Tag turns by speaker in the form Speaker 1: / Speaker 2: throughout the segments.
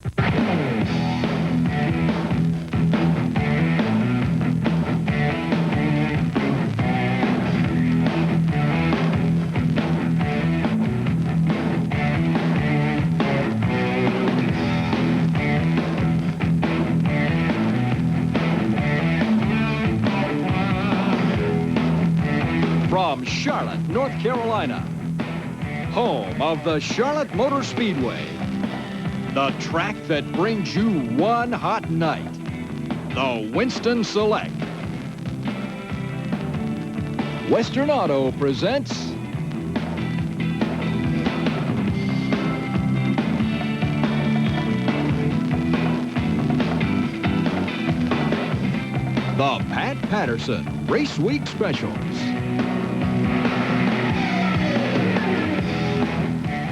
Speaker 1: From Charlotte, North Carolina, home of the Charlotte Motor Speedway, the track that brings you one hot night, the Winston Select. Western Auto presents the Pat Patterson RaceWeek Specials.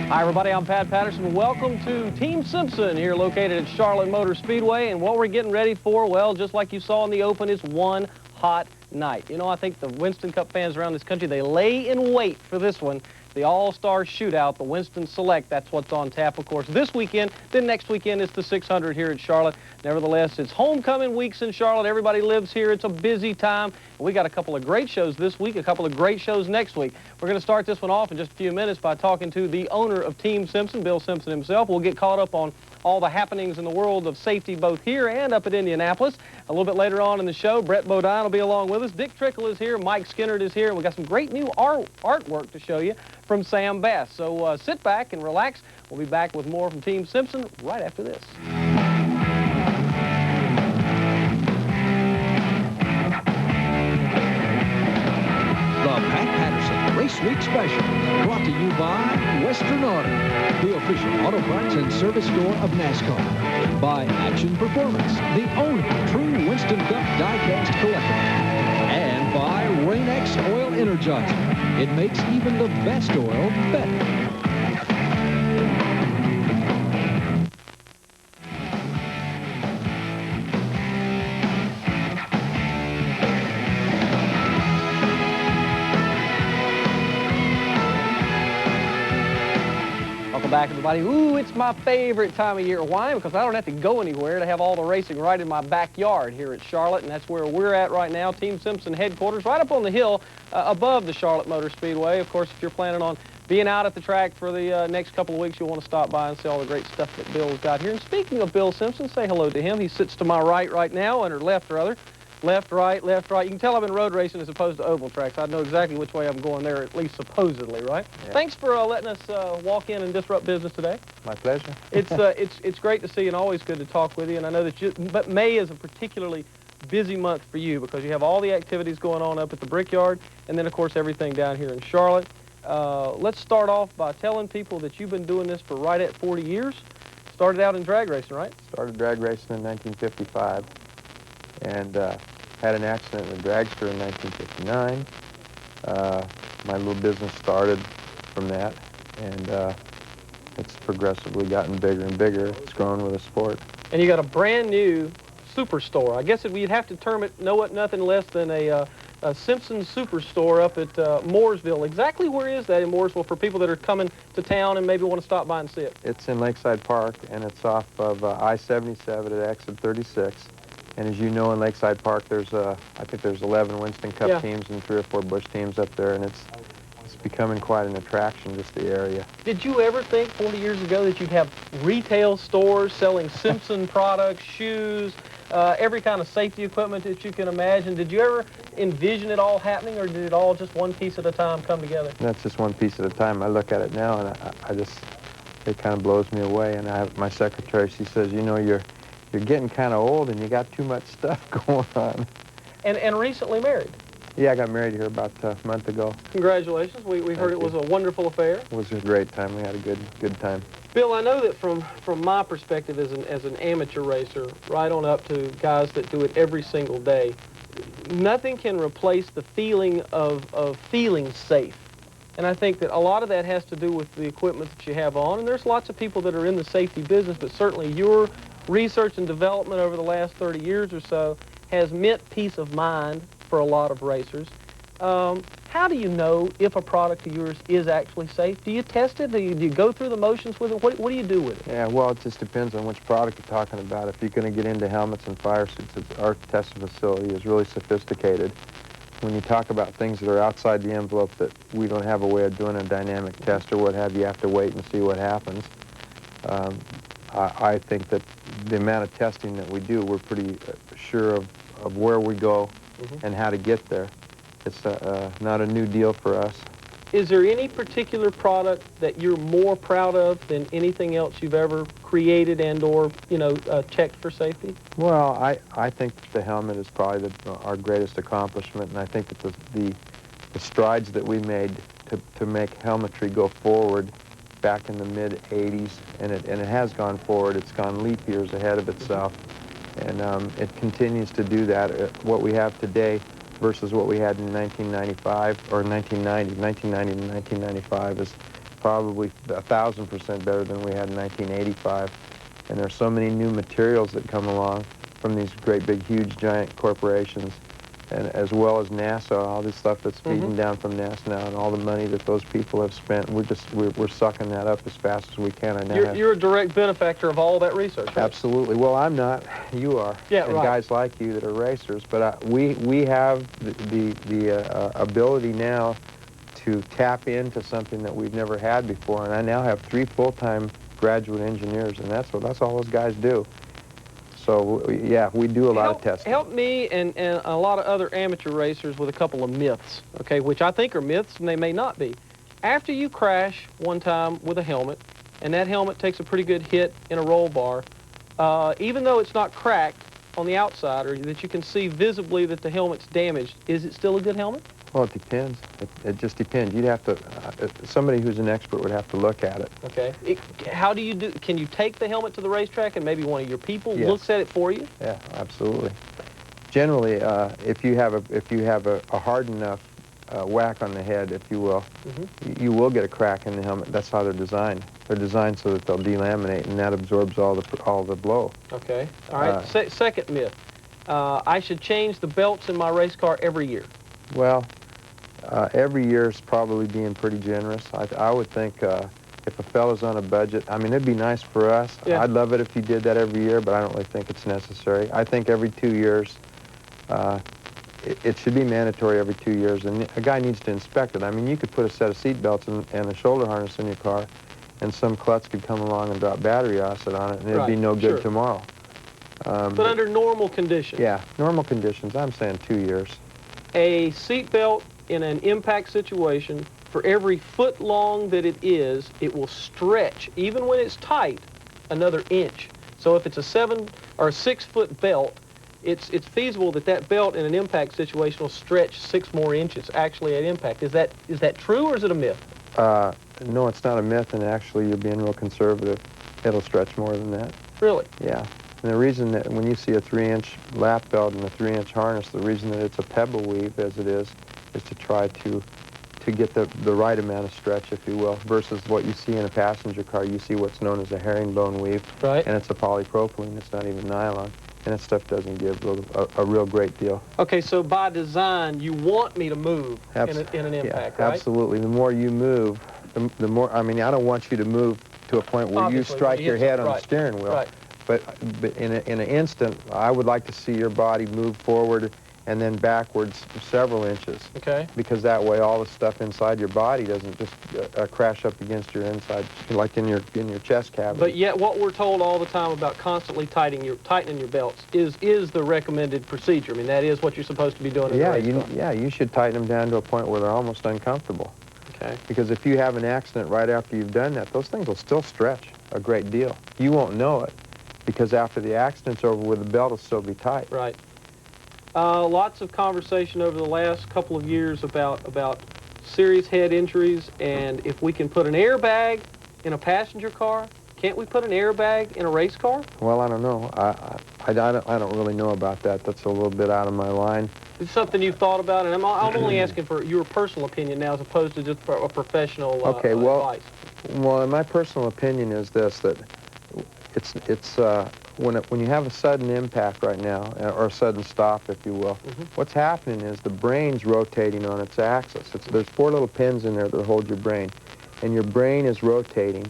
Speaker 2: Hi, everybody. I'm Pat Patterson. Welcome to Team Simpson here located at Charlotte Motor Speedway. And what we're getting ready for, well, just like you saw in the open, is one hot night. You know, I think the Winston Cup fans around this country, they lay in wait for this one. The All-Star Shootout, the Winston Select, that's what's on tap, of course, this weekend. Then next weekend is the 600 here at Charlotte. Nevertheless, it's homecoming weeks in Charlotte. Everybody lives here. It's a busy time. We got a couple of great shows this week, a couple of great shows next week. We're going to start this one off in just a few minutes by talking to the owner of Team Simpson, Bill Simpson himself. We'll get caught up on all the happenings in the world of safety both here and up at Indianapolis. A little bit later on in the show, Brett Bodine will be along with us. Dick Trickle is here. Mike Skinnard is here. And we've got some great new artwork to show you from Sam Bass. So sit back and relax. We'll be back with more from Team Simpson right after this.
Speaker 1: The Pat Patterson RaceWeek Special, brought to you by Western Auto, the official auto parts and service store of NASCAR. By Action Performance, the only true Winston Cup die-cast collectible. And by Rain-X Oil Energizer. It makes even the best oil better.
Speaker 2: Welcome back, everybody. Ooh, it's my favorite time of year. Why? Because I don't have to go anywhere to have all the racing right in my backyard here at Charlotte, and that's where we're at right now, Team Simpson headquarters, right up on the hill above the Charlotte Motor Speedway. Of course, if you're planning on being out at the track for the next couple of weeks, you'll want to stop by and see all the great stuff that Bill's got here. And speaking of Bill Simpson, say hello to him. He sits to my right now, or left, rather. Left, right, left, right. You can tell I've been road racing as opposed to oval tracks. I know exactly which way I'm going there, at least supposedly, right? Yeah. Thanks for letting us walk in and disrupt business today.
Speaker 3: My pleasure.
Speaker 2: It's great to see you and always good to talk with you. And I know that but May is a particularly busy month for you because you have all the activities going on up at the Brickyard and then, of course, everything down here in Charlotte. Let's start off by telling people that you've been doing this for right at 40 years. Started out in drag racing, right?
Speaker 3: Started drag racing in 1955 and had an accident in a dragster in 1959. My little business started from that, and it's progressively gotten bigger and bigger. It's grown with the sport.
Speaker 2: And you got a brand new superstore. I guess you'd have to term it nothing less than a Simpson superstore up at Mooresville. Exactly where is that in Mooresville for people that are coming to town and maybe want to stop by and see it?
Speaker 3: It's in Lakeside Park, and it's off of I-77 at exit 36. And as you know, in Lakeside Park, I think there's 11 Winston Cup teams and 3 or 4 Busch teams up there, and it's becoming quite an attraction, just the area.
Speaker 2: Did you ever think 40 years ago that you'd have retail stores selling Simpson products, shoes, every kind of safety equipment that you can imagine? Did you ever envision it all happening, or did it all just one piece at a time come together?
Speaker 3: That's just one piece at a time. I look at it now, and it kind of blows me away. And I have my secretary, she says, you know, you're getting kind of old and you got too much stuff going on.
Speaker 2: And recently married.
Speaker 3: Yeah, I got married here about a month ago.
Speaker 2: Congratulations. We heard it was a wonderful affair.
Speaker 3: It was a great time. We had a good time.
Speaker 2: Bill, I know that from my perspective as an amateur racer, right on up to guys that do it every single day, nothing can replace the feeling of feeling safe. And I think that a lot of that has to do with the equipment that you have on. And there's lots of people that are in the safety business, but certainly your research and development over the last 30 years or so has meant peace of mind for a lot of racers. How do you know if a product of yours is actually safe? Do you test it? Do you go through the motions with it? What do you do with it?
Speaker 3: Yeah, well, it just depends on which product you're talking about. If you're going to get into helmets and fire suits, our testing facility is really sophisticated. When you talk about things that are outside the envelope that we don't have a way of doing a dynamic test or what have you have to wait and see what happens. I think that the amount of testing that we do, we're pretty sure of where we go and how to get there. It's not a new deal for us.
Speaker 2: Is there any particular product that you're more proud of than anything else you've ever created and or, checked for safety?
Speaker 3: Well, I think that the helmet is probably our greatest accomplishment, and I think that the strides that we made to make helmetry go forward back in the mid-'80s, and it has gone forward. It's gone leap years ahead of itself, and it continues to do that. What we have today versus what we had in 1995 or 1990. 1990 to 1995 is probably 1,000% better than we had in 1985. And there's so many new materials that come along from these great big huge giant corporations, and as well as NASA, all this stuff that's feeding down from NASA now, and all the money that those people have spent. We're sucking that up as fast as we can.
Speaker 2: You're a direct benefactor of all that research, right?
Speaker 3: Absolutely. Well, I'm not. You are.
Speaker 2: Yeah,
Speaker 3: and
Speaker 2: right.
Speaker 3: Guys like you that are racers. But we have the ability now to tap into something that we've never had before. And I now have 3 full-time graduate engineers, and that's all those guys do. So, yeah, we do a lot of testing.
Speaker 2: Help me and a lot of other amateur racers with a couple of myths, okay, which I think are myths, and they may not be. After you crash one time with a helmet, and that helmet takes a pretty good hit in a roll bar, even though it's not cracked on the outside, or that you can see visibly that the helmet's damaged, is it still a good helmet?
Speaker 3: Well, it depends. It just depends. You'd have to, somebody who's an expert would have to look at it.
Speaker 2: Okay. How do you do, can you take the helmet to the racetrack and maybe one of your people
Speaker 3: Yes.
Speaker 2: looks at it for you?
Speaker 3: Yeah, absolutely. Generally, if you have a hard enough whack on the head, if you will, you will get a crack in the helmet. That's how they're designed. They're designed so that they'll delaminate, and that absorbs all the blow.
Speaker 2: Okay. All right. Second myth. I should change the belts in my race car every year.
Speaker 3: Well, every year is probably being pretty generous. I would think if a fellow's on a budget, I mean, it'd be nice for us.
Speaker 2: Yeah.
Speaker 3: I'd love it if you did that every year, but I don't really think it's necessary. I think every 2 years, it should be mandatory every 2 years, and a guy needs to inspect it. I mean, you could put a set of seat belts and a shoulder harness in your car, and some klutz could come along and drop battery acid on it, and it'd be no good tomorrow.
Speaker 2: But under normal conditions.
Speaker 3: Yeah, normal conditions, I'm saying 2 years.
Speaker 2: A seat belt in an impact situation, for every foot long that it is, it will stretch, even when it's tight, another inch. So if it's a 7 or 6 foot belt, it's feasible that that belt in an impact situation will stretch 6 more inches actually at impact. Is that true, or is it a myth?
Speaker 3: No, it's not a myth, and actually you're being real conservative. It'll stretch more than that.
Speaker 2: Really?
Speaker 3: Yeah. And the reason that when you see a 3-inch lap belt and a 3-inch harness, the reason that it's a pebble weave, as it is to try to get the right amount of stretch, if you will, versus what you see in a passenger car. You see what's known as a herringbone weave,
Speaker 2: right?
Speaker 3: And it's a polypropylene. It's not even nylon, and that stuff doesn't give a real great deal.
Speaker 2: Okay, so by design, you want me to move in an impact, right?
Speaker 3: Absolutely. The more you move, the more. I mean, I don't want you to move to a point where you strike your head on the steering wheel.
Speaker 2: Right.
Speaker 3: But in an instant, I would like to see your body move forward and then backwards several inches.
Speaker 2: Okay.
Speaker 3: Because that way all the stuff inside your body doesn't just crash up against your inside, like in your chest cavity.
Speaker 2: But yet what we're told all the time about constantly tightening your belts is the recommended procedure. I mean, that is what you're supposed to be doing in a race car.
Speaker 3: Yeah, you should tighten them down to a point where they're almost uncomfortable.
Speaker 2: Okay.
Speaker 3: Because if you have an accident right after you've done that, those things will still stretch a great deal. You won't know it, because after the accident's over with, the belt will still be tight.
Speaker 2: Right. Lots of conversation over the last couple of years about serious head injuries, and if we can put an airbag in a passenger car, can't we put an airbag in a race car?
Speaker 3: Well, I don't know. I don't really know about that. That's a little bit out of my line.
Speaker 2: It's something you've thought about, and I'm only asking for your personal opinion now as opposed to just for a professional advice.
Speaker 3: Well, my personal opinion is this, that it's when you have a sudden impact right now, or a sudden stop, if you will, what's happening is the brain's rotating on its axis. There's 4 little pins in there that hold your brain, and your brain is rotating.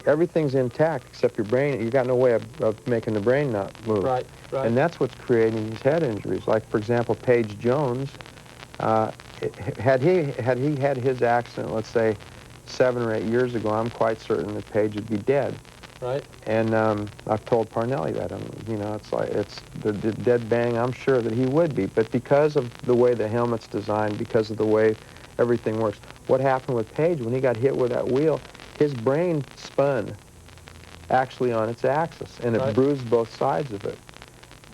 Speaker 3: Everything's intact except your brain. You got no way of making the brain not move.
Speaker 2: Right, right.
Speaker 3: And that's what's creating these head injuries. Like, for example, Page Jones, had he had his accident, let's say, 7 or 8 years ago, I'm quite certain that Page would be dead.
Speaker 2: Right.
Speaker 3: And I've told Parnelli that. You know, it's the dead bang. I'm sure that he would be, but because of the way the helmet's designed, because of the way everything works, what happened with Page when he got hit with that wheel? His brain spun actually on its axis, and it bruised both sides of it.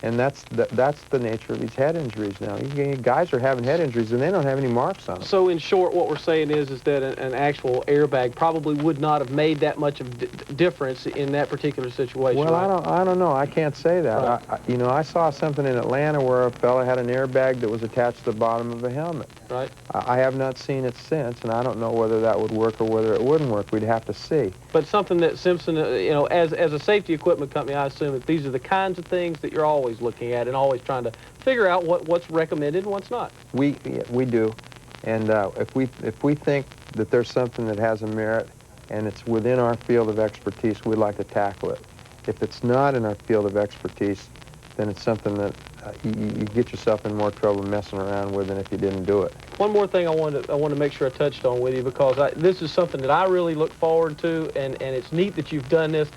Speaker 3: And that's the nature of these head injuries now. Guys are having head injuries, and they don't have any marks on them.
Speaker 2: So in short, what we're saying is that an actual airbag probably would not have made that much of difference in that particular situation.
Speaker 3: Well,
Speaker 2: right?
Speaker 3: I don't know. I can't say that.
Speaker 2: Right.
Speaker 3: You know, I saw something in Atlanta where a fella had an airbag that was attached to the bottom of a helmet.
Speaker 2: Right.
Speaker 3: I have not seen it since, and I don't know whether that would work or whether it wouldn't work. We'd have to see.
Speaker 2: But something that Simpson, you know, as a safety equipment company, I assume that these are the kinds of things that you're always looking at and always trying to figure out what's recommended and what's not.
Speaker 3: We do, and if we think that there's something that has a merit and it's within our field of expertise, we'd like to tackle it. If it's not in our field of expertise, then it's something that you get yourself in more trouble messing around with than if you didn't do it.
Speaker 2: One more thing I want to make sure I touched on with you, because this is something that I really look forward to, and it's neat that you've done this.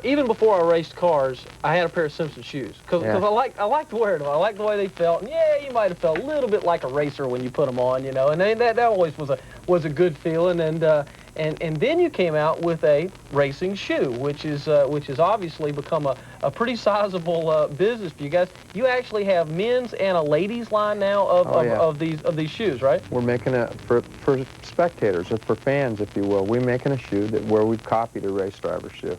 Speaker 2: Even before I raced cars, I had a pair of Simpson shoes because I liked wearing them. I liked the way they felt. And yeah, you might have felt a little bit like a racer when you put them on, you know. And that always was a good feeling. And then you came out with a racing shoe, which is obviously become a pretty sizable business for you guys. You actually have men's and a ladies line now of these shoes, right?
Speaker 3: We're making for spectators or for fans, if you will. We're making a shoe where we've copied a race driver shoe.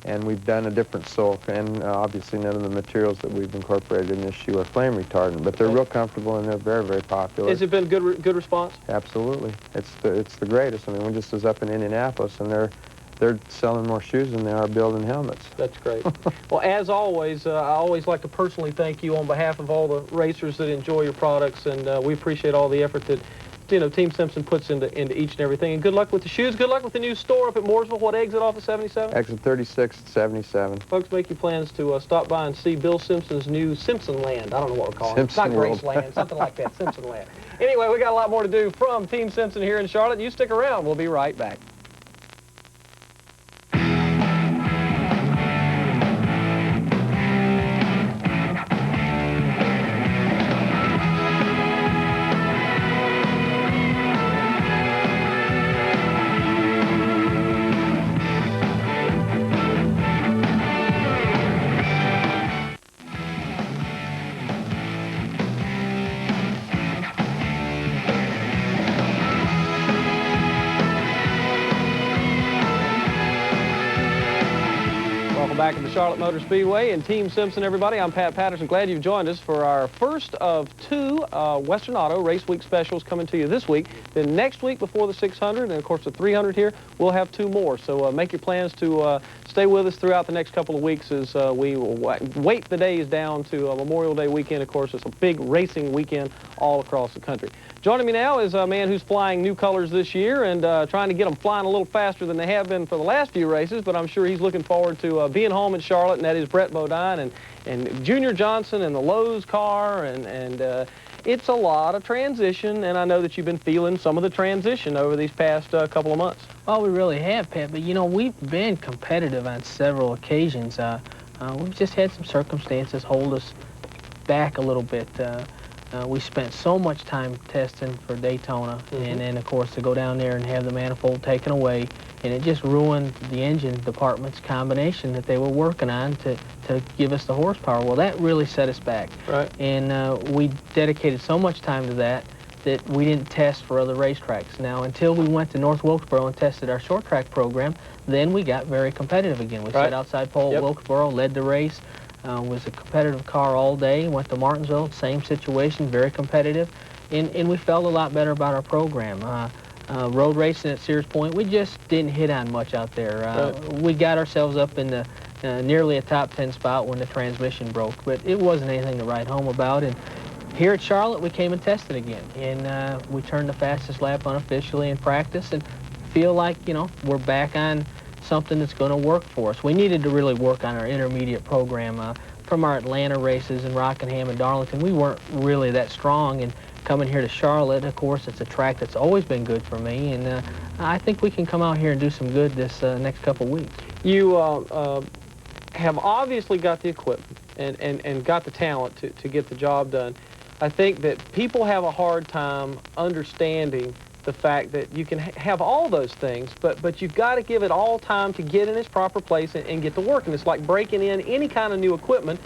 Speaker 3: And we've done a different sole, and obviously none of the materials that we've incorporated in this shoe are flame retardant, but they're real comfortable and they're very, very popular.
Speaker 2: Has it been good response?
Speaker 3: Absolutely. It's the greatest. I mean, we just was up in Indianapolis, and they're selling more shoes than they are building helmets.
Speaker 2: That's great. Well, as always, I always like to personally thank you on behalf of all the racers that enjoy your products, and we appreciate all the effort that Team Simpson puts into each and everything. And good luck with the shoes. Good luck with the new store up at Mooresville. What exit off of 77?
Speaker 3: Exit 36 at 77.
Speaker 2: Folks, make your plans to stop by and see Bill Simpson's new Simpson Land. I don't know what we're calling it. It's not
Speaker 3: World.
Speaker 2: Graceland, something like that, Simpson Land. Anyway, we got a lot more to do from Team Simpson here in Charlotte. You stick around. We'll be right back. Back at the Charlotte Motor Speedway and Team Simpson, everybody. I'm Pat Patterson. Glad you've joined us for our first of 2 Western Auto Race Week specials coming to you this week. Then next week before the 600 and, of course, the 300 here, we'll have 2 more. So make your plans to stay with us throughout the next couple of weeks as we will wait the days down to Memorial Day weekend. Of course, it's a big racing weekend all across the country. Joining me now is a man who's flying new colors this year and trying to get them flying a little faster than they have been for the last few races, but I'm sure he's looking forward to being home in Charlotte, and that is Brett Bodine and Junior Johnson and the Lowe's car, and it's a lot of transition, and I know that you've been feeling some of the transition over these past couple of months.
Speaker 4: Well, we really have, Pat, but you know, we've been competitive on several occasions. We've just had some circumstances hold us back a little bit. We spent so much time testing for Daytona, and then, of course, to go down there and have the manifold taken away, and it just ruined the engine department's combination that they were working on to give us the horsepower. Well, that really set us back.
Speaker 2: Right.
Speaker 4: And we dedicated so much time to that we didn't test for other racetracks. Now, until we went to North Wilkesboro and tested our short track program, then we got very competitive again. We sat outside pole at Wilkesboro, led the race. Was a competitive car all day. Went to Martinsville, same situation, very competitive, and we felt a lot better about our program. Road racing at Sears Point, we just didn't hit on much out there. We got ourselves up in the nearly a top 10 spot when the transmission broke, but it wasn't anything to write home about. And here at Charlotte, we came and tested again, and we turned the fastest lap unofficially in practice, and feel like, you know, we're back on something that's going to work for us. We needed to really work on our intermediate program. From our Atlanta races in Rockingham and Darlington, we weren't really that strong, and coming here to Charlotte, of course, it's a track that's always been good for me, and I think we can come out here and do some good this next couple weeks.
Speaker 2: You have obviously got the equipment and got the talent to get the job done. I think that people have a hard time understanding the fact that you can have all those things, but you've got to give it all time to get in its proper place and get to work. And it's like breaking in any kind of new equipment.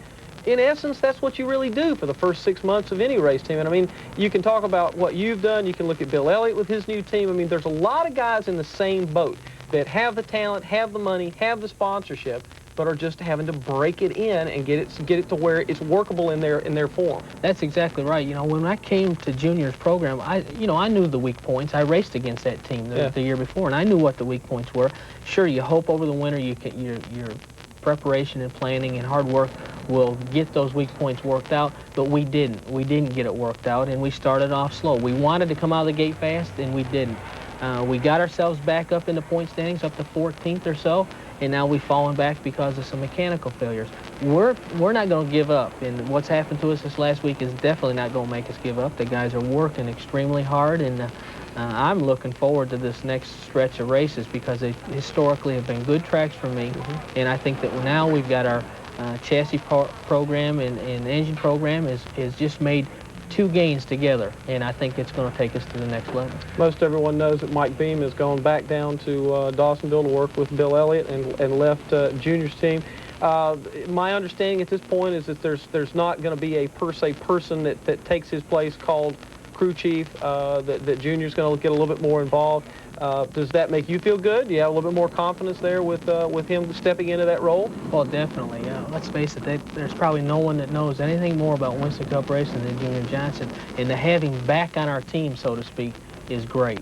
Speaker 2: In essence, that's what you really do for the first 6 months of any race team. And I mean, you can talk about what you've done. You can look at Bill Elliott with his new team. I mean, there's a lot of guys in the same boat that have the talent, have the money, have the sponsorship, but are just having to break it in and get it to where it's workable in their form.
Speaker 4: That's exactly right. You know, when I came to juniors program, I knew the weak points. I raced against that team the year before, and I knew what the weak points were. Sure, you hope over the winter your preparation and planning and hard work will get those weak points worked out, but we didn't. We didn't get it worked out, and we started off slow. We wanted to come out of the gate fast, and we didn't. We got ourselves back up in the point standings, up to 14th or so, and now we've fallen back because of some mechanical failures. We're not going to give up, and what's happened to us this last week is definitely not going to make us give up. The guys are working extremely hard, and I'm looking forward to this next stretch of races because they historically have been good tracks for me, and I think that now we've got our chassis program and engine program is just made two gains together, and I think it's going to take us to the next level.
Speaker 2: Most everyone knows that Mike Beam has gone back down to Dawsonville to work with Bill Elliott and left juniors team. My understanding at this point is that there's not going to be a per se person that takes his place called crew chief, that junior's going to get a little bit more involved. Does that make you feel good? Do you have a little bit more confidence there with him stepping into that role?
Speaker 4: Well, definitely. Let's face it, there's probably no one that knows anything more about Winston Cup racing than Junior Johnson, and to have him back on our team, so to speak, is great.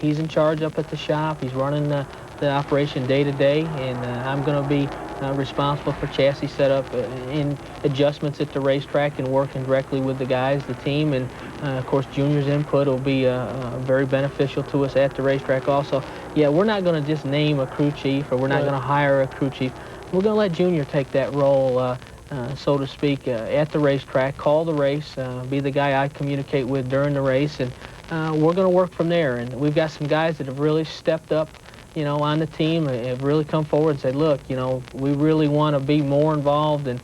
Speaker 4: He's in charge up at the shop. He's running the operation day to day, and I'm going to be responsible for chassis setup and adjustments at the racetrack and working directly with the guys, the team, and of course Junior's input will be very beneficial to us at the racetrack also. Yeah, we're not going to just name a crew chief, or we're not going to hire a crew chief. We're going to let Junior take that role, so to speak, at the racetrack, call the race, be the guy I communicate with during the race, and we're going to work from there. And we've got some guys that have really stepped up, you know, on the team, have really come forward and said, look, you know, we really want to be more involved and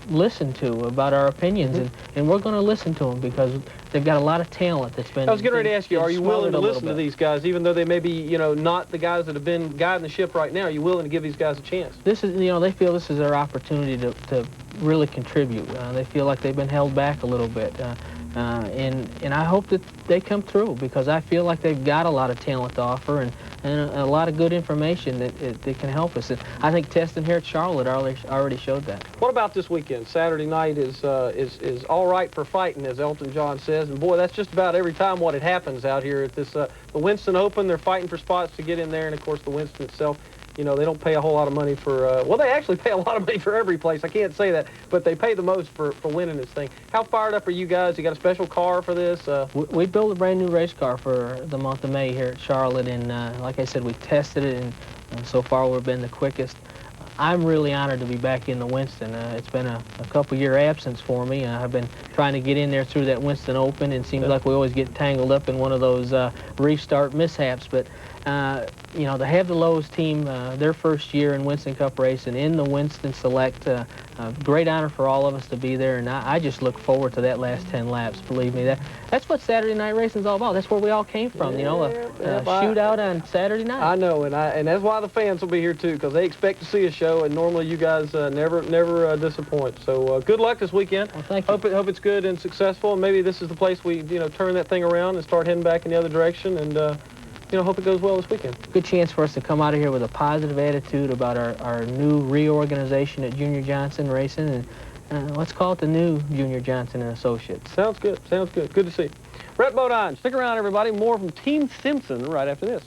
Speaker 4: listen to about our opinions, and we're going to listen to them because they've got a lot of talent that's been.
Speaker 2: I was getting ready to ask you, are you willing to listen to these guys, even though they may be, you know, not the guys that have been guiding the ship right now? Are you willing to give these guys a chance?
Speaker 4: This is, you know, they feel this is their opportunity to really contribute. They feel like they've been held back a little bit. And I hope that they come through because I feel like they've got a lot of talent to offer and a lot of good information that can help us. And I think testing here at Charlotte already showed that.
Speaker 2: What about this weekend? Saturday night is all right for fighting, as Elton John says. And boy, that's just about every time what it happens out here at this the Winston Open. They're fighting for spots to get in there, and of course the Winston itself. You know, they don't pay a whole lot of money for, well, they actually pay a lot of money for every place. I can't say that, but they pay the most for winning this thing. How fired up are you guys? You got a special car for this?
Speaker 4: We built a brand new race car for the month of May here at Charlotte, and like I said, we tested it, and so far we've been the quickest. I'm really honored to be back in the Winston. It's been a couple-year absence for me. I've been trying to get in there through that Winston Open, and it seems like we always get tangled up in one of those restart mishaps, but you know, to have the Lowe's team, their first year in Winston Cup racing in the Winston Select, great honor for all of us to be there, and I just look forward to that last 10 laps. Believe me, that's what Saturday night racing is all about. That's where we all came from, you know, a shootout on Saturday night.
Speaker 2: I know, and that's why the fans will be here too, because they expect to see a show, and normally you guys never disappoint. So good luck this weekend.
Speaker 4: Well, thank you.
Speaker 2: Hope it's good and successful, and maybe this is the place we turn that thing around and start heading back in the other direction, and hope it goes well this weekend.
Speaker 4: Good chance for us to come out of here with a positive attitude about our new reorganization at Junior Johnson Racing, and let's call it the new Junior Johnson and Associates.
Speaker 2: Sounds good. Sounds good. Good to see you. Brett Bodine, stick around, everybody. More from Team Simpson right after this.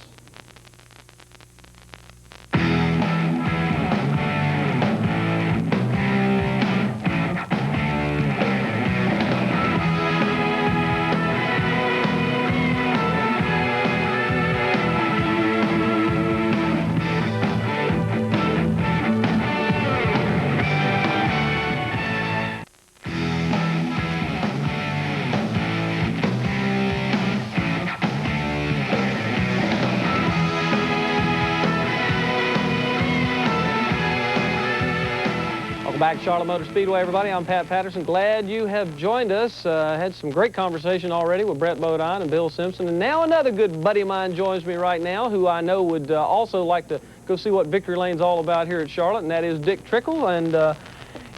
Speaker 2: Welcome back to Charlotte Motor Speedway, everybody. I'm Pat Patterson. Glad you have joined us. Had some great conversation already with Brett Bodine and Bill Simpson. And now another good buddy of mine joins me right now, who I know would also like to go see what Victory Lane's all about here at Charlotte, and that is Dick Trickle. And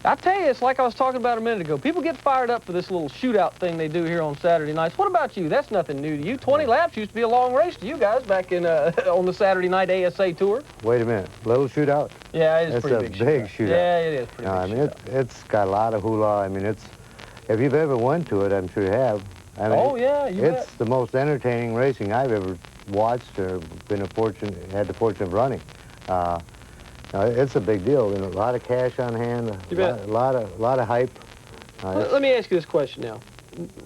Speaker 2: I tell you, it's like I was talking about a minute ago. People get fired up for this little shootout thing they do here on Saturday nights. What about you? That's nothing new to you. 20 laps used to be a long race to you guys back in on the Saturday night ASA tour.
Speaker 3: Wait a minute, little shootout?
Speaker 2: Yeah, it is
Speaker 3: It's
Speaker 2: pretty
Speaker 3: a
Speaker 2: big
Speaker 3: big
Speaker 2: shootout.
Speaker 3: shootout.
Speaker 2: Yeah, it is pretty
Speaker 3: I
Speaker 2: big
Speaker 3: mean,
Speaker 2: shootout.
Speaker 3: it's got a lot of hula. I mean, if you've ever went to it, I'm sure you have. I mean,
Speaker 2: Oh, yeah, you bet.
Speaker 3: It's the most entertaining racing I've ever watched or had the fortune of running. It's a big deal. A lot of cash on hand, a lot of hype.
Speaker 2: Let me ask you this question now.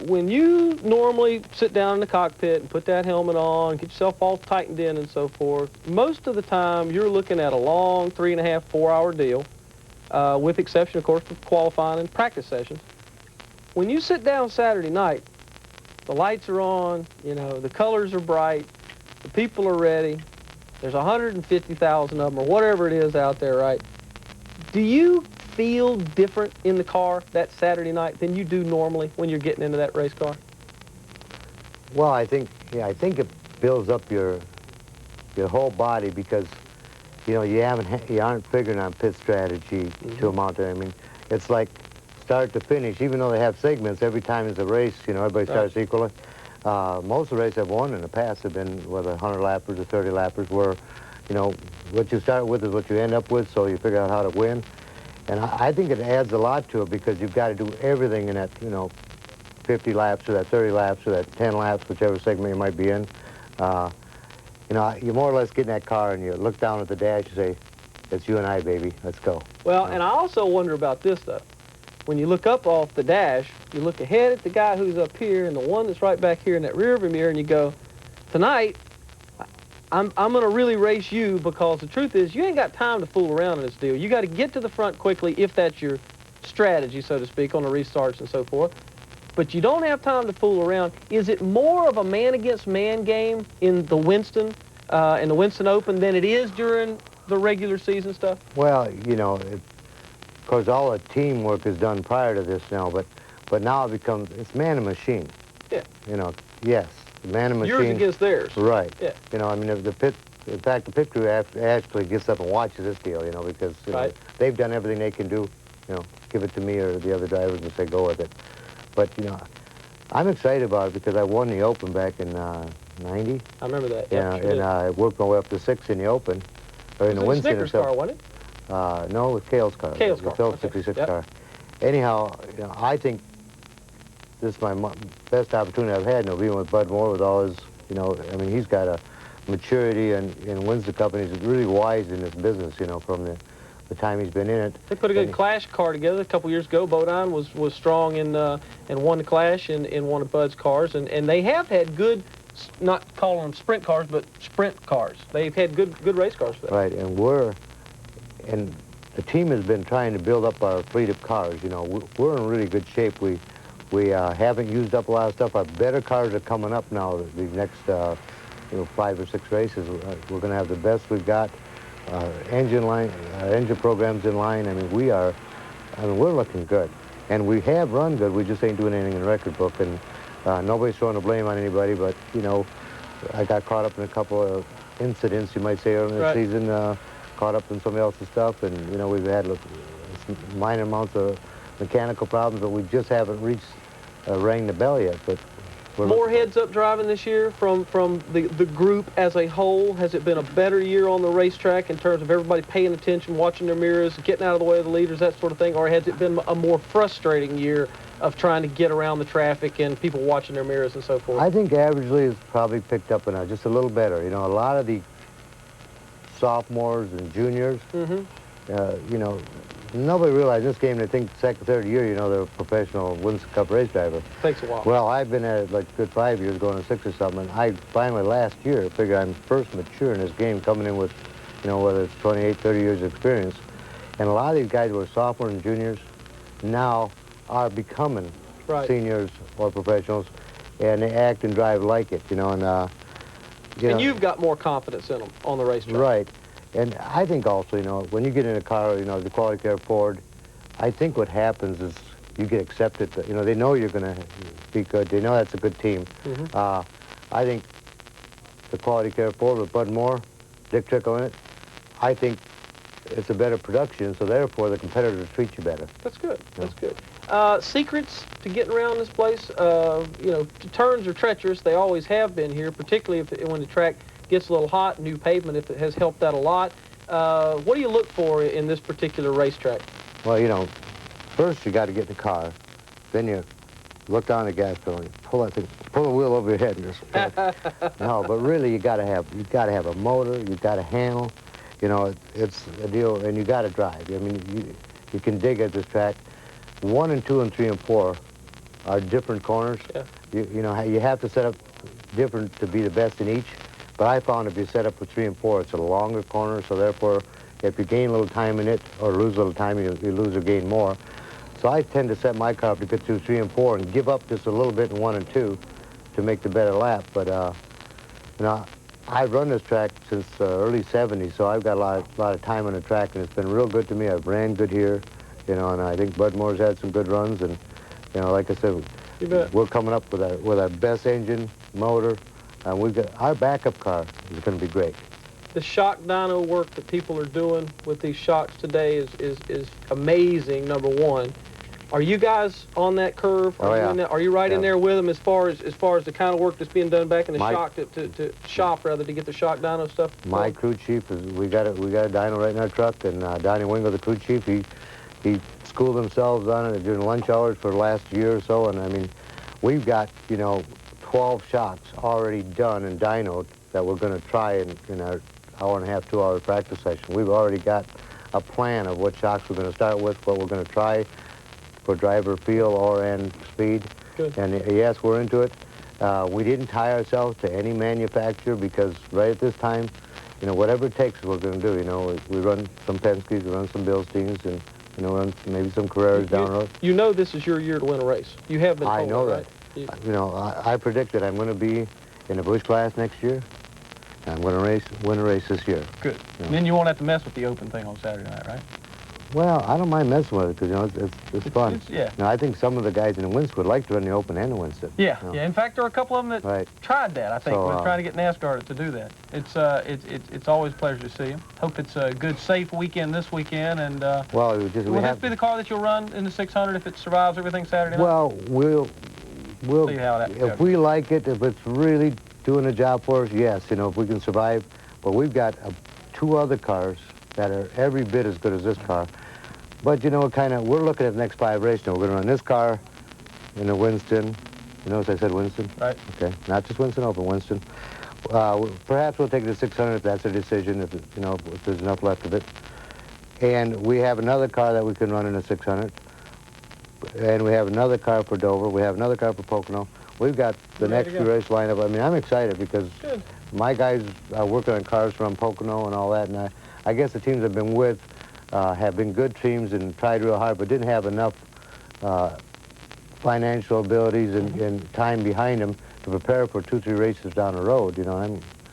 Speaker 2: When you normally sit down in the cockpit and put that helmet on, get yourself all tightened in and so forth, most of the time you're looking at a long 3.5, 4-hour deal, with exception, of course, for qualifying and practice sessions. When you sit down Saturday night, the lights are on, you know, the colors are bright, the people are ready, there's 150,000 of them or whatever it is out there, right? Do you feel different in the car that Saturday night than you do normally when you're getting into that race car?
Speaker 3: Well, I think it builds up your whole body because, you know, you aren't figuring on pit strategy to amount to. I mean, it's like start to finish. Even though they have segments, every time it's a race, you know, everybody starts equally. Most of the races I've won in the past have been whether 100 lappers or 30 lappers, where, you know, what you start with is what you end up with, so you figure out how to win. And I think it adds a lot to it because you've got to do everything in that, you know, 50 laps or that 30 laps or that 10 laps, whichever segment you might be in. You know, you more or less get in that car and you look down at the dash and say, it's you and I, baby, let's go.
Speaker 2: Well, and I also wonder about this, though. When you look up off the dash, you look ahead at the guy who's up here and the one that's right back here in that rearview mirror, and you go, tonight, I'm going to really race you, because the truth is you ain't got time to fool around in this deal. You got to get to the front quickly if that's your strategy, so to speak, on the restarts and so forth. But you don't have time to fool around. Is it more of a man-against-man game in the Winston Open than it is during the regular season stuff?
Speaker 3: Well, you know, of course, all the teamwork is done prior to this now, but now it's man and machine.
Speaker 2: Yeah.
Speaker 3: You know, yes, man and machine.
Speaker 2: Yours against theirs.
Speaker 3: Right.
Speaker 2: Yeah.
Speaker 3: You know, I mean, in fact, the pit crew actually gets up and watches this deal, you know, because you know, they've done everything they can do, you know, give it to me or the other drivers and say, go with it. But, you know, I'm excited about it because I won the Open back in 90.
Speaker 2: I remember that.
Speaker 3: Yeah,
Speaker 2: sure
Speaker 3: and I worked my way up to 6 in the Open, or in the Winston.
Speaker 2: Snickers car, wasn't it?
Speaker 3: No, with Cale's car.
Speaker 2: Cale's car.
Speaker 3: The Phillips 66 car. Anyhow, you know, I think this is my best opportunity I've had, you know, being with Bud Moore with all his, you know, I mean, he's got a maturity and wins the company. He's really wise in this business, you know, from the time he's been in it.
Speaker 2: They put a good Clash car together a couple years ago. Bodine was strong and won the Clash in one of Bud's cars, and they have had good, not calling them sprint cars, but sprint cars. They've had good race cars for that.
Speaker 3: Right, and the team has been trying to build up our fleet of cars. You know, we're in really good shape. We haven't used up a lot of stuff. Our better cars are coming up now. These next, you know, 5 or 6 races, we're going to have the best we've got. Engine program's in line. I mean, we're looking good, and we have run good. We just ain't doing anything in the record book, and nobody's throwing the blame on anybody. But you know, I got caught up in a couple of incidents, you might say, early in the season. Caught up in somebody else's stuff, and you know, we've had minor amounts of mechanical problems, but we just haven't reached rang the bell yet. But
Speaker 2: more heads-up driving this year from the group as a whole. Has it been a better year on the racetrack in terms of everybody paying attention, watching their mirrors, getting out of the way of the leaders, that sort of thing, or has it been a more frustrating year of trying to get around the traffic and people watching their mirrors and so forth?
Speaker 3: I think averagely it's probably picked up just a little better. You know, a lot of the sophomores and juniors, you know, nobody realized this game. They think second, third year, you know, they're a professional Winston Cup race driver.
Speaker 2: Takes a while.
Speaker 3: Well, I've been at it like a good 5 years, going to 6 or something, and I finally last year figured I'm first mature in this game, coming in with, you know, whether it's 28, 30 years of experience. And a lot of these guys who are sophomores and juniors now are becoming seniors or professionals, and they act and drive like it, you know, and
Speaker 2: you've got more confidence in them on the racetrack.
Speaker 3: Right. And I think also, you know, when you get in a car, you know, the Quality Care Ford,
Speaker 5: I think what happens is you get accepted. You know, they know you're going to be good. They know that's a good team. I think the quality carry forward with Bud Moore, Dick Trickle in it, I think it's a better production, so therefore the competitors treat you better.
Speaker 2: That's good. That's good. Secrets to getting around this place, you know, turns are treacherous. They always have been here, particularly when the track gets a little hot. New pavement, if it has helped that a lot. What do you look for in this particular racetrack?
Speaker 5: Well, you know, first you got to get in the car, then you look down the gas pedal, and pull that thing, pull the wheel over your head, and just no. But really, you got to have a motor, you got to handle. You know, it's a deal, and you got to drive. I mean, you can dig at this track. 1 and 2 and 3 and 4 are different corners.
Speaker 2: Yeah.
Speaker 5: You know, you have to set up different to be the best in each. But I found if you set up for 3 and 4, it's a longer corner, so therefore, if you gain a little time in it or lose a little time, you lose or gain more. So I tend to set my car up to get through 3 and 4 and give up just a little bit in 1 and 2 to make the better lap. But, you know, I've run this track since early 70s, so I've got a lot of time on the track, and it's been real good to me. I've ran good here, you know, and I think Bud Moore's had some good runs, and, you know, like I said, we're coming up with our best engine, motor, and we've got our backup car is going to be great.
Speaker 2: The shock dyno work that people are doing with these shocks today is amazing, number one. Are you guys on that curve? Are you right in there with them as far as the kind of work that's being done back in the shop to get the shock dyno stuff?
Speaker 5: My crew chief we got a dyno right in our truck, and Donnie Wingo, the crew chief, he schooled themselves on it during lunch hours for the last year or so, and I mean, we've got, you know, 12 shocks already done and dynoed that we're going to try in our hour and a half, 2-hour practice session. We've already got a plan of what shocks we're going to start with, what we're going to try for driver feel and speed.
Speaker 2: Good.
Speaker 5: And yes, we're into it. We didn't tie ourselves to any manufacturer because right at this time, you know, whatever it takes, we're going to do. You know, we run some Penske's, we run some Bilsteins, and, you know, run maybe some Carreras down the road.
Speaker 2: You know this is your year to win a race. You have been told,
Speaker 5: I know
Speaker 2: right?
Speaker 5: that. You know, I predict that I'm going to be in the Busch class next year. I'm going to win a race this year.
Speaker 2: Good.
Speaker 5: You know.
Speaker 2: Then you won't have to mess with the open thing on Saturday night, right?
Speaker 5: Well, I don't mind messing with it because, you know, it's fun.
Speaker 2: Yeah.
Speaker 5: Now, I think some of the guys in the Winston would like to run the open and the Winston.
Speaker 2: Yeah,
Speaker 5: you know?
Speaker 2: yeah. In fact, there are a couple of them that tried that, I think.
Speaker 5: So,
Speaker 2: We're trying to get NASCAR to do that. It's always a pleasure to see you. Hope it's a good, safe weekend this weekend. And
Speaker 5: well,
Speaker 2: will this be the car that you'll run in the 600 if it survives everything Saturday night?
Speaker 5: Well, we'll
Speaker 2: see how that goes.
Speaker 5: If we like it, if it's really doing a job for us, yes, you know, if we can survive. But we've got 2 other cars that are every bit as good as this car. But, you know, we're looking at the next 5 races. Now, we're going to run this car in the Winston. You notice I said Winston?
Speaker 2: Right.
Speaker 5: Okay, not just Winston Open, Winston. Perhaps we'll take it to 600 if that's a decision, if there's enough left of it. And we have another car that we can run in the 600. And we have another car for Dover. We have another car for Pocono. We've got the next few race lineup. I mean, I'm excited because my guys are working on cars from Pocono and all that. And I guess the teams I've been with have been good teams and tried real hard, but didn't have enough financial abilities and time behind them to prepare for 2-3 races down the road. You know,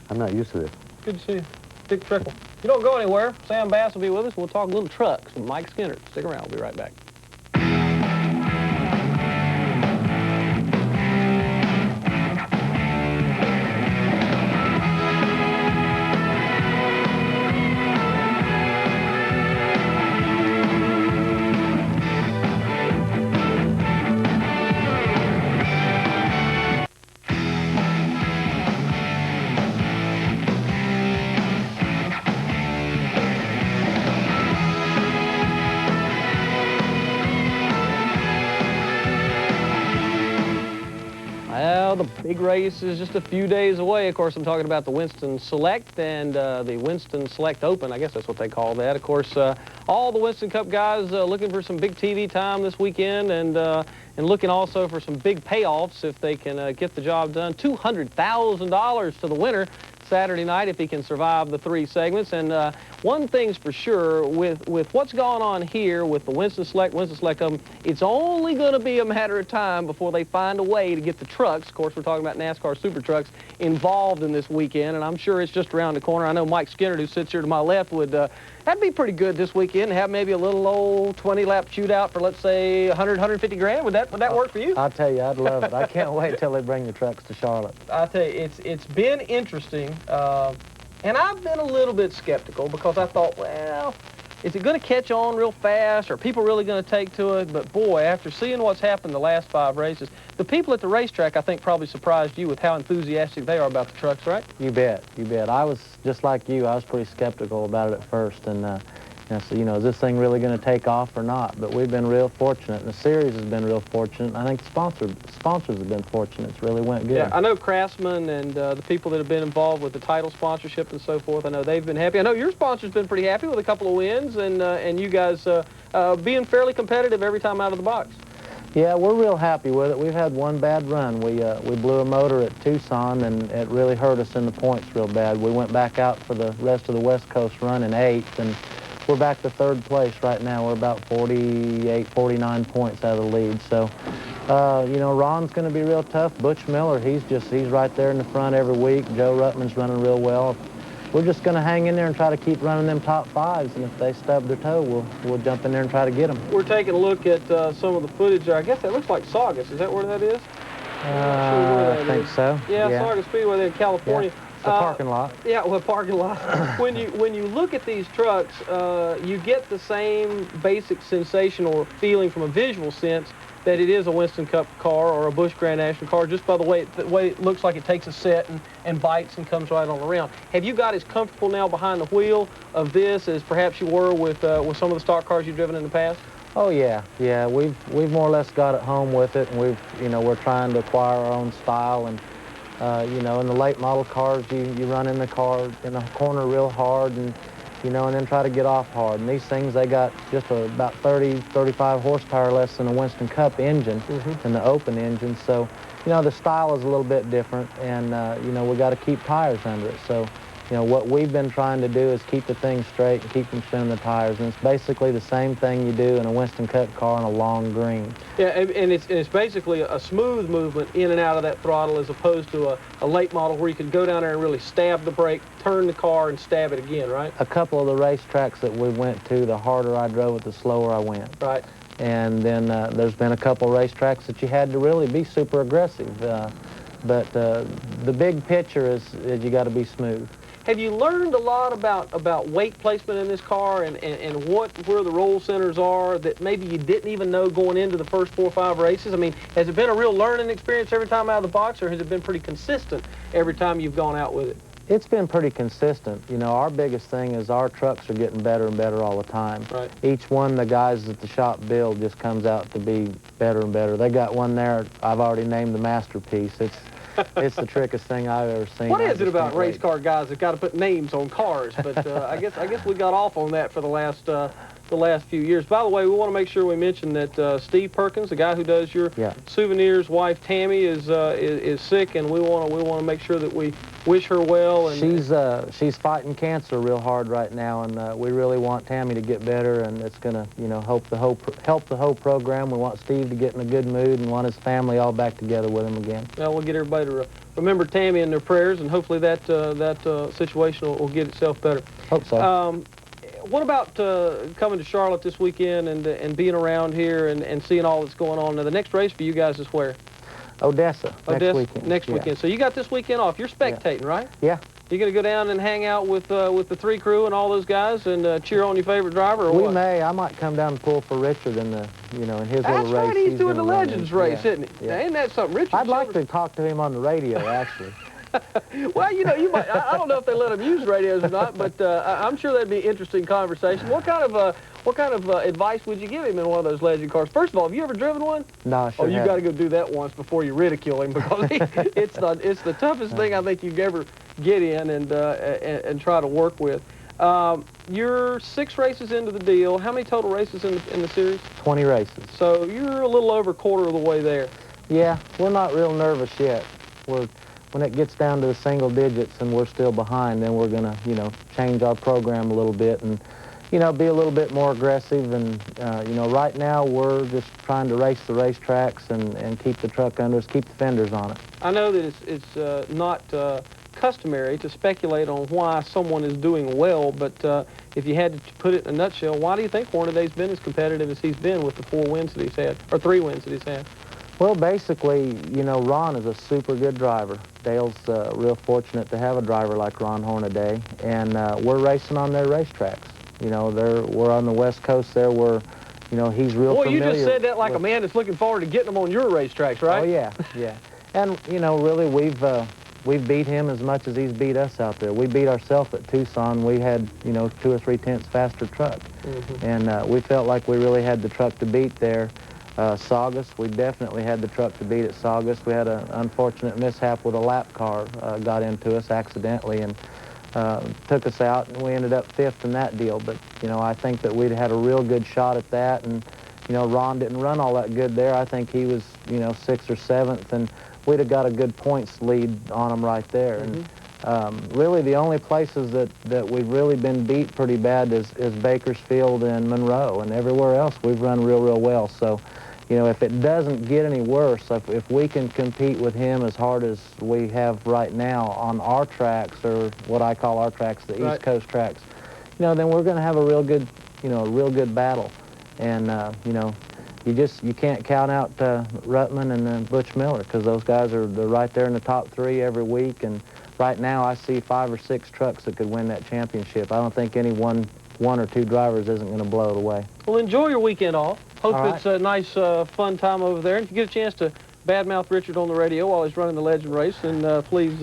Speaker 5: I'm not used to this.
Speaker 2: Good to see you. Dick Trickle. You don't go anywhere. Sam Bass will be with us. We'll talk little trucks with Mike Skinner. Stick around. We'll be right back. The big race is just a few days away. Of course, I'm talking about the Winston Select and the Winston Select Open. I guess that's what they call that. Of course, all the Winston Cup guys looking for some big TV time this weekend and looking also for some big payoffs if they can get the job done. $200,000 to the winner Saturday night if he can survive the 3 segments. And one thing's for sure, with what's going on here with the Winston Select Open, it's only going to be a matter of time before they find a way to get the trucks, of course we're talking about NASCAR Super Trucks, involved in this weekend, and I'm sure it's just around the corner. I know Mike Skinner, who sits here to my left, would That'd be pretty good this weekend. Have maybe a little old 20-lap shootout for, let's say, 100, 150 grand. Would that work for you?
Speaker 6: I'll tell you, I'd love it. I can't wait till they bring the trucks to Charlotte.
Speaker 2: I'll tell you, it's been interesting, and I've been a little bit skeptical because I thought, well, is it going to catch on real fast? Are people really going to take to it? But boy, after seeing what's happened the last 5 races, the people at the racetrack, I think, probably surprised you with how enthusiastic they are about the trucks, right?
Speaker 6: You bet, you bet. I was just like you. I was pretty skeptical about it at first, and so, is this thing really going to take off or not? But we've been real fortunate, and the series has been real fortunate. I think the sponsors have been fortunate. It's really went good.
Speaker 2: Yeah, I know Craftsman and the people that have been involved with the title sponsorship and so forth, I know they've been happy. I know your sponsor's been pretty happy with a couple of wins, and you guys being fairly competitive every time out of the box.
Speaker 6: Yeah, we're real happy with it. We've had one bad run. We blew a motor at Tucson, and it really hurt us in the points real bad. We went back out for the rest of the West Coast run in 8th, and we're back to 3rd place right now. We're about 48, 49 points out of the lead. So, Ron's going to be real tough. Butch Miller, he's right there in the front every week. Joe Ruttman's running real well. We're just going to hang in there and try to keep running them top 5s, and if they stub their toe, we'll jump in there and try to get them.
Speaker 2: We're taking a look at some of the footage there. I guess that looks like Saugus. Is that where that is?
Speaker 6: I think so.
Speaker 2: Yeah, Saugus Speedway there in California.
Speaker 6: Yeah. The parking lot.
Speaker 2: Yeah, well, parking lot. when you look at these trucks, you get the same basic sensation or feeling from a visual sense that it is a Winston Cup car or a Busch Grand National car, just by the way it looks like it takes a set and bites and comes right on around. Have you got as comfortable now behind the wheel of this as perhaps you were with some of the stock cars you've driven in the past?
Speaker 6: Oh yeah, we've more or less got at home with it, and we're trying to acquire our own style, and in the late model cars, you run in the corner real hard, and and then try to get off hard. And these things, they got just about 30, 35 horsepower less than a Winston Cup engine, and the open engine. So, the style is a little bit different, and we got to keep tires under it. So, what we've been trying to do is keep the thing straight and keep them spinning the tires. And it's basically the same thing you do in a Winston Cup car on a long green.
Speaker 2: Yeah, and it's basically a smooth movement in and out of that throttle as opposed to a late model where you can go down there and really stab the brake, turn the car, and stab it again, right?
Speaker 6: A couple of the racetracks that we went to, the harder I drove it, the slower I went.
Speaker 2: Right.
Speaker 6: And then there's been a couple of racetracks that you had to really be super aggressive. But the big picture is you got to be smooth.
Speaker 2: Have you learned a lot about weight placement in this car and where the roll centers are that maybe you didn't even know going into the first 4 or 5 races? I mean, has it been a real learning experience every time out of the box, or has it been pretty consistent every time you've gone out with it?
Speaker 6: It's been pretty consistent. Our biggest thing is our trucks are getting better and better all the time.
Speaker 2: Right.
Speaker 6: Each one the guys at the shop build just comes out to be better and better. They got one there I've already named the masterpiece. It's the trickiest thing I've ever seen.
Speaker 2: What is it about race car guys that got to put names on cars? But I guess we got off on that for the last few years. By the way, we want to make sure we mention that Steve Perkins, the guy who does your souvenirs, wife Tammy is sick, and we want to make sure that we wish her well. And
Speaker 6: she's fighting cancer real hard right now, and we really want Tammy to get better, and it's gonna help the whole program. We want Steve to get in a good mood and want his family all back together with him again.
Speaker 2: Well, we'll get everybody to remember Tammy in their prayers, and hopefully that situation will get itself better.
Speaker 6: Hope so.
Speaker 2: What about coming to Charlotte this weekend and being around here and seeing all that's going on? Now, the next race for you guys is where?
Speaker 6: Odessa, next weekend.
Speaker 2: Next weekend. So you got this weekend off. You're spectating, right?
Speaker 6: Yeah.
Speaker 2: You going to go down and hang out with the 3 crew and all those guys and cheer on your favorite driver, or what?
Speaker 6: We may. I might come down and pull for Richard in the, in his little race.
Speaker 2: That's right. He's doing the Legends race, isn't he?
Speaker 6: Yeah.
Speaker 2: Now, isn't that something? Richard.
Speaker 6: I'd like to talk to him on the radio, actually.
Speaker 2: Well, you might. I don't know if they let them use radios or not, but I'm sure that'd be an interesting conversation. What kind of advice would you give him in one of those Legend cars? First of all, have you ever driven one?
Speaker 6: No, I sure
Speaker 2: you got to go do that once before you ridicule him, because it's the toughest thing I think you could ever get in and try to work with. You're 6 races into the deal. How many total races in the series?
Speaker 6: 20 races.
Speaker 2: So you're a little over a quarter of the way there.
Speaker 6: Yeah, we're not real nervous yet. When it gets down to the single digits and we're still behind, then we're going to, change our program a little bit and, be a little bit more aggressive. And, right now we're just trying to race the racetracks and keep the truck under us, keep the fenders on it.
Speaker 2: I know that it's not customary to speculate on why someone is doing well, but if you had to put it in a nutshell, why do you think Hornaday's been as competitive as he's been with the 4 wins that he's had, or 3 wins that he's had?
Speaker 6: Well, basically, you know, Ron is a super good driver. Dale's real fortunate to have a driver like Ron Hornaday, and we're racing on their racetracks. You know, we're on the West Coast there where, you know, he's real familiar.
Speaker 2: Boy, you just said that like a man that's looking forward to getting them on your racetracks, right?
Speaker 6: Oh, yeah, yeah. And, you know, really, we've beat him as much as he's beat us out there. We beat ourselves at Tucson. We had, you know, 2 or 3 tenths faster truck. And we felt like we really had the truck to beat there. Saugus, we definitely had the truck to beat at Saugus. We had an unfortunate mishap with a lap car, got into us accidentally and took us out, and we ended up 5th in that deal. But, you know, I think that we'd had a real good shot at that, and, you know, Ron didn't run all that good there. I think he was, you know, 6th or 7th, and we'd have got a good points lead on him right there. And really the only places that we've really been beat pretty bad is Bakersfield and Monroe, and everywhere else we've run real well. So, you know, if it doesn't get any worse, if we can compete with him as hard as we have right now on our tracks, or what I call our tracks, the East Coast tracks, you know, then we're going to have a real good, you know, a real good battle. And, you know, you can't count out Ruttman and Butch Miller, because those guys they're right there in the top 3 every week. And right now I see 5 or 6 trucks that could win that championship. I don't think any one or 2 drivers isn't going to blow it away. Well,
Speaker 2: enjoy your weekend off. Hope
Speaker 6: All right.
Speaker 2: it's a nice, fun time over there. And if you get a chance to badmouth Richard on the radio while he's running the Legend race, then please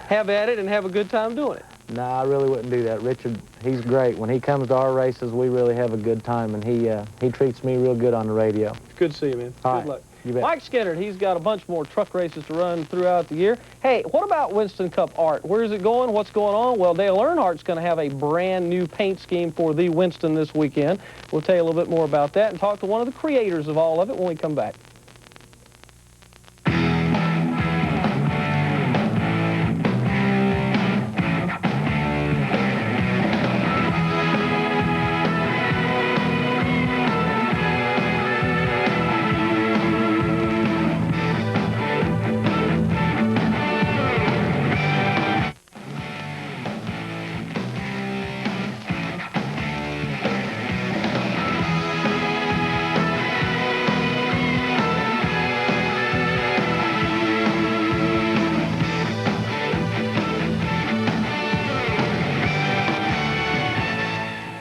Speaker 2: have at it and have a good time doing it.
Speaker 6: No, I really wouldn't do that. Richard, he's great. When he comes to our races, we really have a good time, and he treats me real good on the radio.
Speaker 2: Good to see you, man.
Speaker 6: All
Speaker 2: Good luck.
Speaker 6: You bet.
Speaker 2: Mike Skinner, he's got a bunch more truck races to run throughout the year. Hey, what about Winston Cup art? Where is it going? What's going on? Well, Dale Earnhardt's going to have a brand new paint scheme for the Winston this weekend. We'll tell you a little bit more about that and talk to one of the creators of all of it when we come back.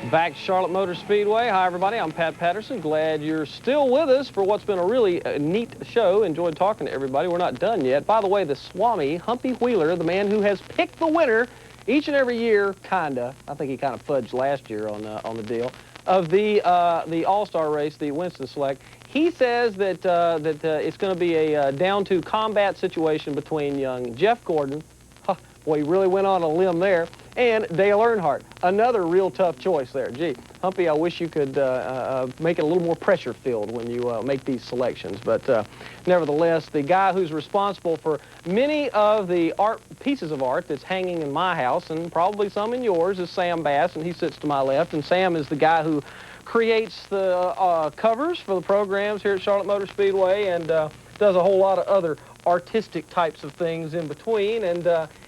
Speaker 2: Back to Charlotte Motor Speedway. Hi, everybody. I'm Pat Patterson. Glad you're still with us for what's been a really neat show. Enjoyed talking to everybody. We're not done yet. By the way, the Swami, Humpy Wheeler, the man who has picked the winner each and every year, kinda. I think he kind of fudged last year on the deal of the All-Star race, the Winston Select. He says that it's going to be a down-to-combat situation between young Jeff Gordon. Boy, he really went on a limb there. And Dale Earnhardt, another real tough choice there. Gee, Humpy, I wish you could make it a little more pressure-filled when you make these selections. But nevertheless, the guy who's responsible for many of the pieces of art that's hanging in my house, and probably some in yours, is Sam Bass, and he sits to my left. And Sam is the guy who creates the covers for the programs here at Charlotte Motor Speedway, and does a whole lot of other artistic types of things in between. And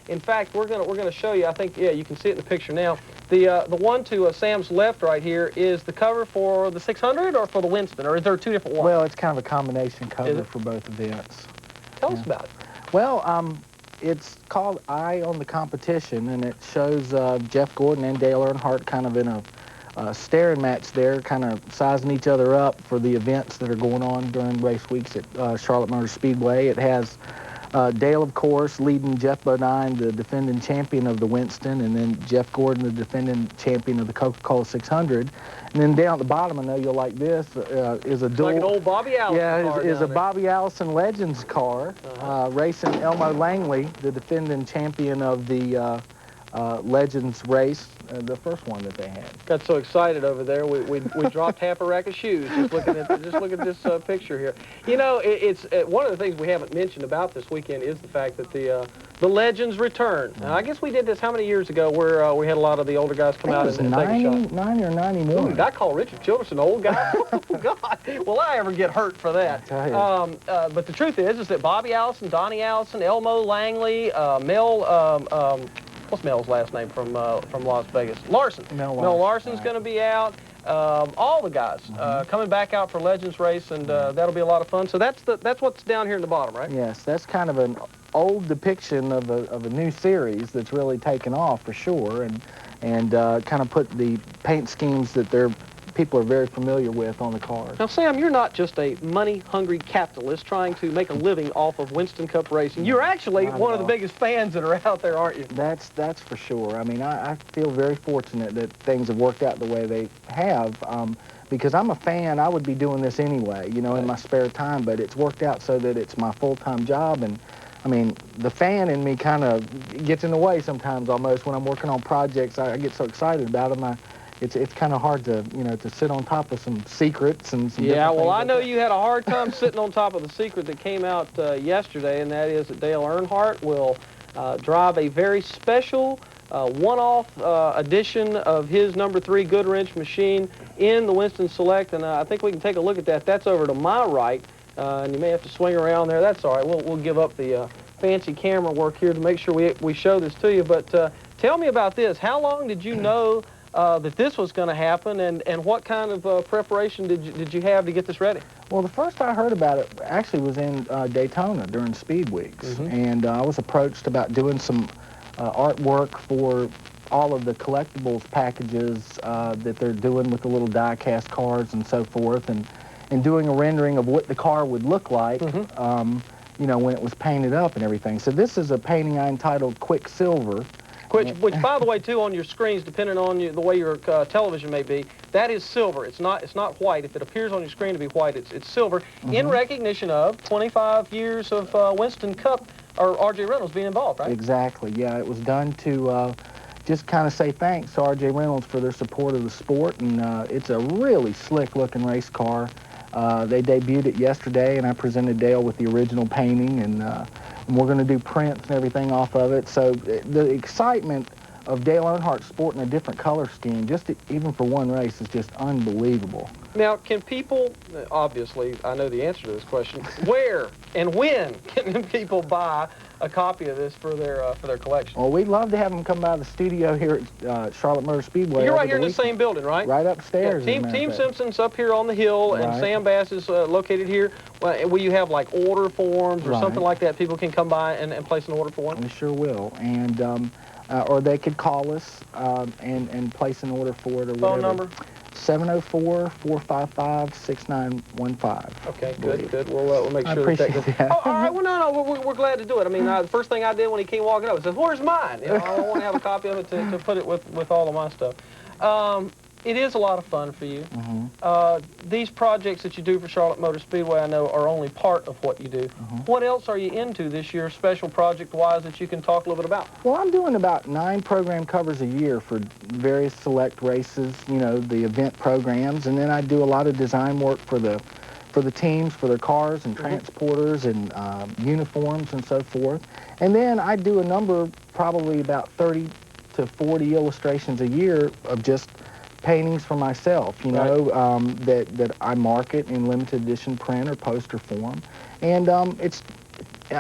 Speaker 2: in fact, we're gonna show you. I think, yeah, you can see it in the picture now. The one to Sam's left right here is the cover for the 600 or for the Winston, or is there 2 different ones?
Speaker 7: Well, it's kind of a combination cover for both events.
Speaker 2: Tell us about it.
Speaker 7: Well, it's called Eye on the Competition, and it shows Jeff Gordon and Dale Earnhardt kind of in a staring match there, kind of sizing each other up for the events that are going on during race weeks at Charlotte Motor Speedway. It has Dale, of course, leading Jeff Bodine, the defending champion of the Winston, and then Jeff Gordon, the defending champion of the Coca-Cola 600. And then down at the bottom, I know you'll like this, is a dual...
Speaker 2: Like an old Bobby Allison car.
Speaker 7: Yeah, is a Bobby Allison Legends car, racing Elmo Langley, the defending champion of the Legends race, the first one that they had.
Speaker 2: Got so excited over there, we dropped half a rack of shoes just looking at this picture here. You know, it's one of the things we haven't mentioned about this weekend is the fact that the Legends return. Now, I guess we did this how many years ago, where we had a lot of the older guys come out and take a shot.
Speaker 7: 90 or 91.
Speaker 2: Ooh, did I call Richard Childress an old guy? Oh, God. Will I ever get hurt for that?
Speaker 7: I tell you.
Speaker 2: But the truth is that Bobby Allison, Donnie Allison, Elmo Langley, Mel, what's Mel's last name from Las Vegas? Larson.
Speaker 7: Mel
Speaker 2: Larson's
Speaker 7: right.
Speaker 2: going to be out. All the guys coming back out for Legends race, and that'll be a lot of fun. So that's what's down here in the bottom, right?
Speaker 7: Yes, that's kind of an old depiction of a new series that's really taken off for sure, and kind of put the paint schemes that people are very familiar with on the cars.
Speaker 2: Now, Sam, you're not just a money-hungry capitalist trying to make a living off of Winston Cup racing. You're actually one of the biggest fans that are out there, aren't you?
Speaker 7: That's for sure. I mean, I feel very fortunate that things have worked out the way they have, because I'm a fan. I would be doing this anyway, you know, in my spare time, but it's worked out so that it's my full-time job. And I mean, the fan in me kind of gets in the way sometimes almost when I'm working on projects. I get so excited about them. It's kind of hard to, you know, to sit on top of some secrets and some
Speaker 2: Yeah, well, I
Speaker 7: like
Speaker 2: know
Speaker 7: that.
Speaker 2: you had a hard time sitting on top of the secret that came out yesterday, and that is that Dale Earnhardt will drive a very special one-off edition of his number 3 Goodwrench machine in the Winston Select, and I think we can take a look at that. That's over to my right, and you may have to swing around there. That's all right. We'll give up the fancy camera work here to make sure we show this to you. But tell me about this. How long did you know that this was going to happen, and what kind of preparation did you have to get this ready?
Speaker 7: Well, the first I heard about it actually was in Daytona during Speed Weeks, and I was approached about doing some artwork for all of the collectibles packages that they're doing with the little die-cast cars and so forth, and doing a rendering of what the car would look like, you know, when it was painted up and everything. So this is a painting I entitled Quicksilver.
Speaker 2: Which, by the way, too, on your screens, depending on the way your television may be, that is silver. It's not white. If it appears on your screen to be white, it's silver, in recognition of 25 years of Winston Cup or R.J. Reynolds being involved, right?
Speaker 7: Exactly. Yeah, it was done to just kind of say thanks to R.J. Reynolds for their support of the sport, and it's a really slick-looking race car. They debuted it yesterday, and I presented Dale with the original painting, and we're going to do prints and everything off of it. So the excitement of Dale Earnhardt sporting a different color scheme, just even for one race, is just unbelievable.
Speaker 2: Now, can people, obviously, I know the answer to this question, where and when can people buy a copy of this for their collection?
Speaker 7: Well, we'd love to have them come by the studio here at Charlotte Motor Speedway.
Speaker 2: You're right here in the same building, right?
Speaker 7: Right upstairs.
Speaker 2: Yeah, Team Simpson's up here on the hill, and Sam Bass is located here. Will you have, like, order forms or something like that? People can come by and place an order for one?
Speaker 7: We sure will. And or they could call us and place an order for it or whatever.
Speaker 2: Phone number?
Speaker 7: 704-455-6915.
Speaker 2: Okay, good. We'll make sure
Speaker 7: that goes.
Speaker 2: Oh, all right, well, no, we're glad to do it. I mean, the first thing I did when he came walking up, I said, where's mine? You know, I want to have a copy of it to put it with all of my stuff. It is a lot of fun for you. These projects that you do for Charlotte Motor Speedway, I know, are only part of what you do. What else are you into this year, special project-wise, that you can talk a little bit about?
Speaker 7: Well, I'm doing about 9 program covers a year for various select races, you know, the event programs, and then I do a lot of design work for the teams, for their cars and transporters and uniforms and so forth. And then I do a number, probably about 30 to 40 illustrations a year of just paintings for myself, you know, that I market in limited edition print or poster form. And I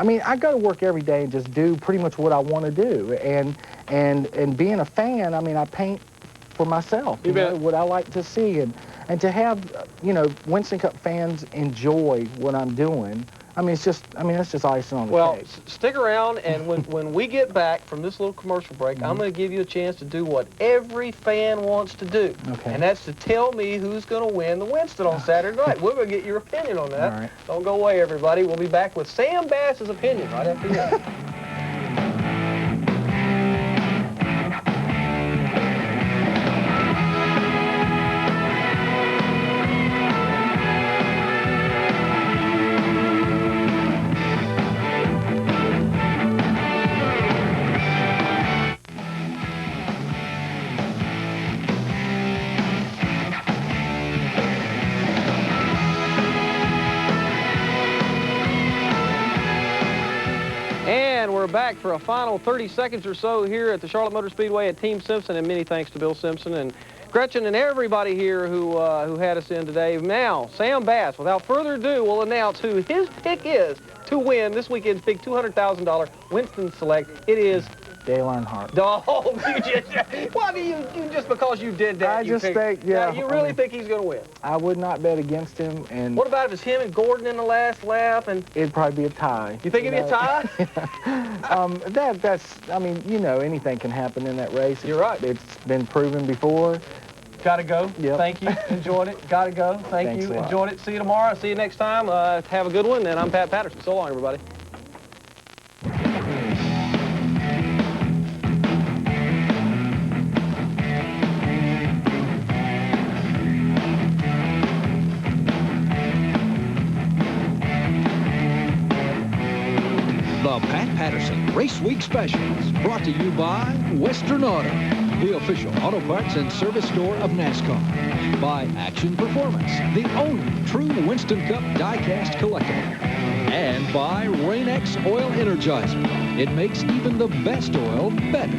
Speaker 7: mean, I go to work every day and just do pretty much what I want to do. And being a fan, I mean, I paint for myself, you know, what I like to see. And to have, you know, Winston Cup fans enjoy what I'm doing, I mean, that's just icing on the cake.
Speaker 2: Well, stick around, and when we get back from this little commercial break, I'm going to give you a chance to do what every fan wants to do.
Speaker 7: Okay.
Speaker 2: And that's to tell me who's going to win the Winston on Saturday night. We're going to get your opinion on that.
Speaker 7: All right.
Speaker 2: Don't go away, everybody. We'll be back with Sam Bass's opinion right after this. back for a final 30 seconds or so here at the Charlotte Motor Speedway at Team Simpson, and many thanks to Bill Simpson and Gretchen and everybody here who had us in today. Now, Sam Bass, without further ado, will announce who his pick is to win this weekend's big $200,000 Winston Select. It is
Speaker 7: Dale Earnhardt.
Speaker 2: Oh, you just, why do you just because you did that?
Speaker 7: I just think, yeah.
Speaker 2: Now, you really think he's going to win?
Speaker 7: I would not bet against him. And
Speaker 2: what about if it's him and Gordon in the last lap? And
Speaker 7: it'd probably be a tie.
Speaker 2: You think it'd be a tie?
Speaker 7: I mean, you know, anything can happen in that race.
Speaker 2: You're right.
Speaker 7: It's been proven before.
Speaker 2: Gotta go.
Speaker 7: Yep.
Speaker 2: Thank you. Enjoyed it. Gotta go. Thanks you. Enjoyed it. See you tomorrow. See you next time. Have a good one. And I'm Pat Patterson. So long, everybody.
Speaker 1: The Pat Patterson Race Week Specials, brought to you by Western Auto, the official auto parts and service store of NASCAR. By Action Performance, the only true Winston Cup die-cast collectible. And by Rain-X Oil Energizer. It makes even the best oil better.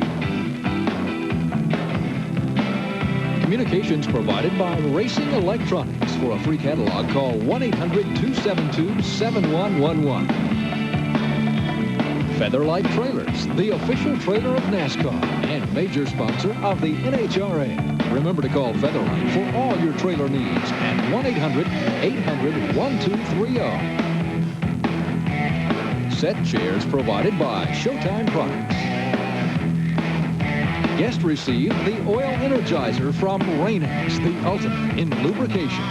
Speaker 1: Communications provided by Racing Electronics. For a free catalog, call 1-800-272-7111. Featherlight Trailers, the official trailer of NASCAR and major sponsor of the NHRA. Remember to call Featherlight for all your trailer needs at 1-800-800-1230. Set chairs provided by Showtime Products. Guest received the Oil Energizer from Rain-X, the ultimate in lubrication.